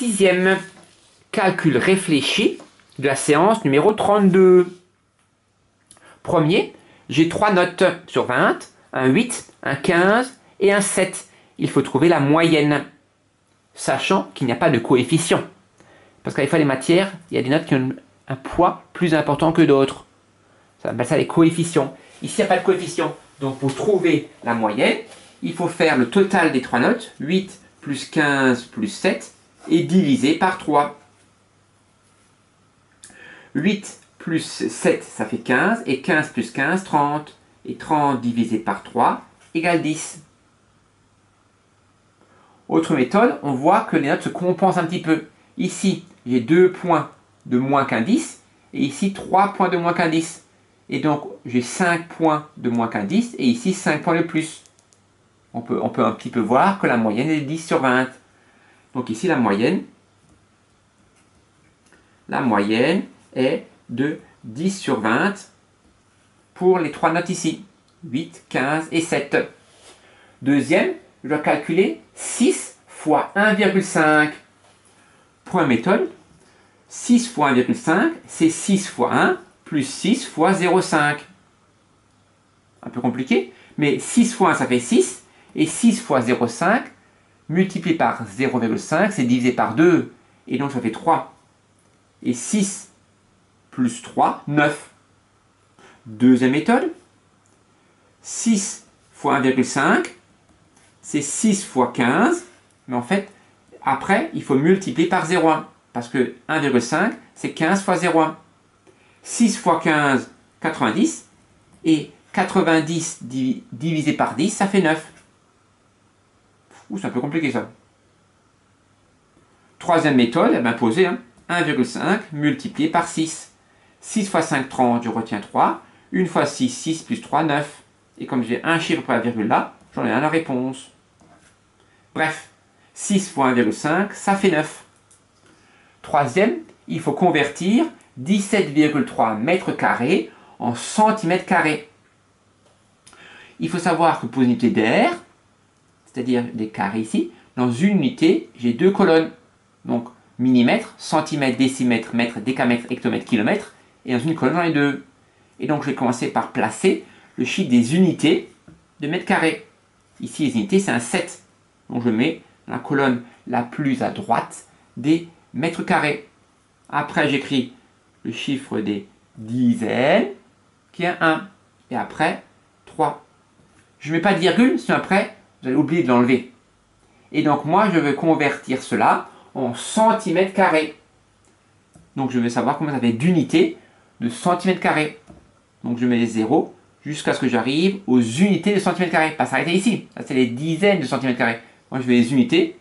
6e calcul réfléchi de la séance numéro 32. Premier, j'ai 3 notes sur 20, un 8, un 15 et un 7. Il faut trouver la moyenne, sachant qu'il n'y a pas de coefficient. Parce qu'à des fois, les matières, il y a des notes qui ont un poids plus important que d'autres. Ça s'appelle ça les coefficients. Ici, il n'y a pas de coefficient. Donc, pour trouver la moyenne, il faut faire le total des 3 notes, 8 plus 15 plus 7, et diviser par 3. 8 plus 7, ça fait 15, et 15 plus 15, 30. Et 30 divisé par 3 égale 10. Autre méthode, on voit que les notes se compensent un petit peu. Ici, j'ai 2 points de moins qu'un 10, et ici 3 points de moins qu'un 10. Et donc, j'ai 5 points de moins qu'un 10, et ici 5 points de plus. On peut un petit peu voir que la moyenne est de 10 sur 20. Donc ici, la moyenne est de 10 sur 20 pour les 3 notes ici. 8, 15 et 7. Deuxième, je dois calculer 6 fois 1,5. Première méthode, 6 fois 1,5, c'est 6 fois 1 plus 6 fois 0,5. Un peu compliqué, mais 6 fois 1, ça fait 6. Et 6 fois 0,5, multiplié par 0,5, c'est divisé par 2. Et donc, ça fait 3. Et 6 plus 3, 9. Deuxième méthode, 6 fois 1,5, c'est 6 fois 15. Mais en fait, après, il faut multiplier par 0,1. Parce que 1,5, c'est 15 fois 0,1. 6 fois 15, 90. Et 90 divisé par 10, ça fait 9. Ouh, c'est un peu compliqué ça. Troisième méthode, elle m'a posé 1,5 multiplié par 6. 6 fois 5, 30, je retiens 3. 1 fois 6, 6 plus 3, 9. Et comme j'ai un chiffre après la virgule là, j'en ai un à la réponse. Bref, 6 fois 1,5, ça fait 9. Troisième, il faut convertir 17,3 mètres carrés en centimètres carrés. Il faut savoir que pour une unité d'air, c'est-à-dire des carrés ici, dans une unité, j'ai 2 colonnes. Donc, millimètres, centimètres, décimètres, mètres, décamètres, hectomètres, kilomètres. Et dans une colonne, j'en ai 2. Et donc, je vais commencer par placer le chiffre des unités de mètres carrés. Ici, les unités, c'est un 7. Donc, je mets la colonne la plus à droite des mètres carrés. Après, j'écris le chiffre des dizaines, qui est 1. Et après, 3. Je ne mets pas de virgule, sinon après, vous allez oublier de l'enlever. Et donc, moi, je veux convertir cela en centimètres carrés. Donc, je veux savoir combien ça fait d'unités de centimètres carrés. Donc, je mets les zéros jusqu'à ce que j'arrive aux unités de centimètres carrés. Pas s'arrêter ici. Ça, c'est les dizaines de centimètres carrés. Moi, je veux les unités.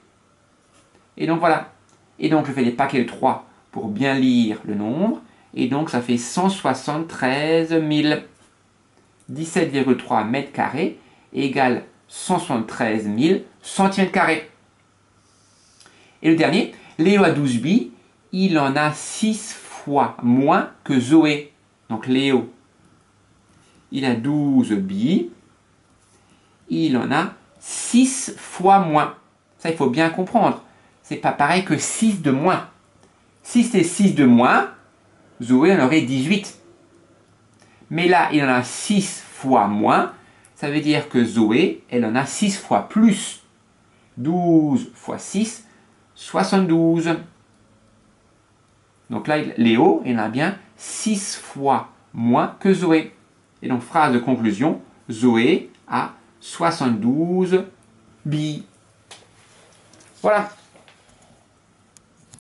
Et donc, voilà. Et donc, je fais des paquets de 3 pour bien lire le nombre. Et donc, ça fait 173 000. 17,3 mètres carrés égale 173 000 centimètres carrés. Et le dernier, Léo a 12 billes, il en a 6 fois moins que Zoé. Donc Léo, il a 12 billes, il en a 6 fois moins. Ça, il faut bien comprendre. C'est pas pareil que 6 de moins. Si c'était 6 de moins, Zoé en aurait 18. Mais là, il en a 6 fois moins. Ça veut dire que Zoé, elle en a 6 fois plus. 12 fois 6, 72. Donc là, Léo, il en a bien 6 fois moins que Zoé. Et donc, phrase de conclusion, Zoé a 72 billes. Voilà.